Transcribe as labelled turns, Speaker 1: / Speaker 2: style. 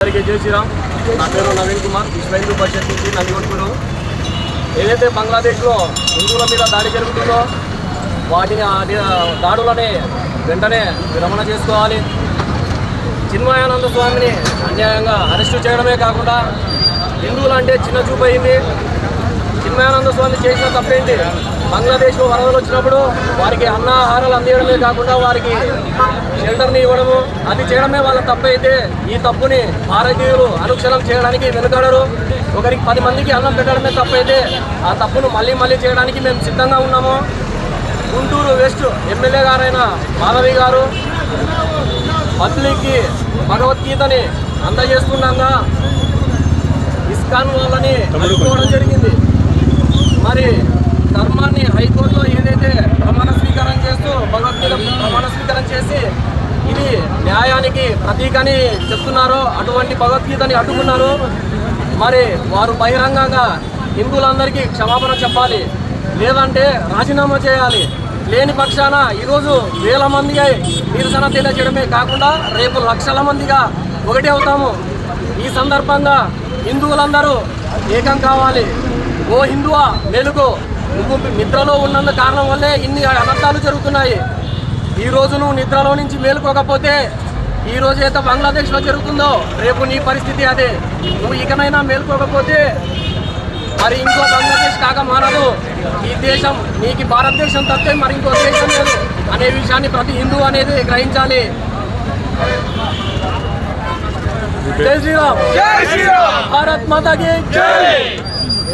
Speaker 1: అందరికీ జై శ్రీరామ్. నా పేరు నవీన్ కుమార్, విశ్వ హిందూ పరిషత్ నుంచి నందికొట్కూరు. ఏదైతే బంగ్లాదేశ్లో హిందువుల మీద దాడి జరుగుతుందో వాటిని దాడులని వెంటనే విరమణ చేసుకోవాలి. చిన్మయానంద స్వామిని అన్యాయంగా అరెస్టు చేయడమే కాకుండా హిందువులంటే చిన్న చూపు అయింది. చిన్మయానంద స్వామి చేసిన తప్పేంటి? బంగ్లాదేశ్లో వరదలు వచ్చినప్పుడు వారికి అన్నాహారాలు అందించడమే కాకుండా వారికి షెల్టర్ని ఇవ్వడము, అది చేయడమే వాళ్ళ తప్పైతే ఈ తప్పుని భారతీయులు అనుక్షణం చేయడానికి వెనుకాడరు. ఒకరికి 10 మందికి అన్నం పెట్టడమే తప్పైతే ఆ తప్పును మళ్ళీ చేయడానికి మేము సిద్ధంగా ఉన్నాము. గుంటూరు వెస్ట్ ఎమ్మెల్యే గారైన మాధవి గారు పబ్లిక్కి భగవద్గీతని అందజేస్తుండగా ఇస్కాన్ వాళ్ళని అడ్డుకోవడం జరిగింది. మరి ధర్మాన్ని హైకోర్టులో ఏదైతే ప్రమాణ స్వీకారం చేస్తూ భగవద్గీత ప్రమాణ స్వీకారం చేసి ఇది న్యాయానికి ప్రతీకని చెప్తున్నారో అటువంటి భగవద్గీతని అడ్డుకున్నారు. మరి వారు బహిరంగంగా హిందువులందరికీ క్షమాపణ చెప్పాలి, లేదంటే రాజీనామా చేయాలి. లేని పక్షాన ఈరోజు వేల మందిగా నిరసన తెలియజేయడమే కాకుండా రేపు లక్షల మందిగా ఒకటి అవుతాము. ఈ సందర్భంగా హిందువులందరూ ఏకం కావాలి. ఓ హిందువా మేలుకో, నువ్వు నిద్రలో ఉన్నందు కారణం వల్లే ఇన్ని అనర్థాలు జరుగుతున్నాయి. ఈరోజు నువ్వు నిద్రలో నుంచి మేలుకోకపోతే ఈ రోజు అయితే బంగ్లాదేశ్లో జరుగుతుందో రేపు నీ పరిస్థితి అదే. నువ్వు ఇకనైనా మేలుకోకపోతే మరి ఇంకో బంగ్లాదేశ్ కాక మానదు. ఈ దేశం నీకు భారతదేశం తప్పే మరి ఇంకో దేశం లేదు అనే విషయాన్ని ప్రతి హిందూ అనేది గ్రహించాలి. జై శ్రీరామ్. భారత్ మాతా కీ జై.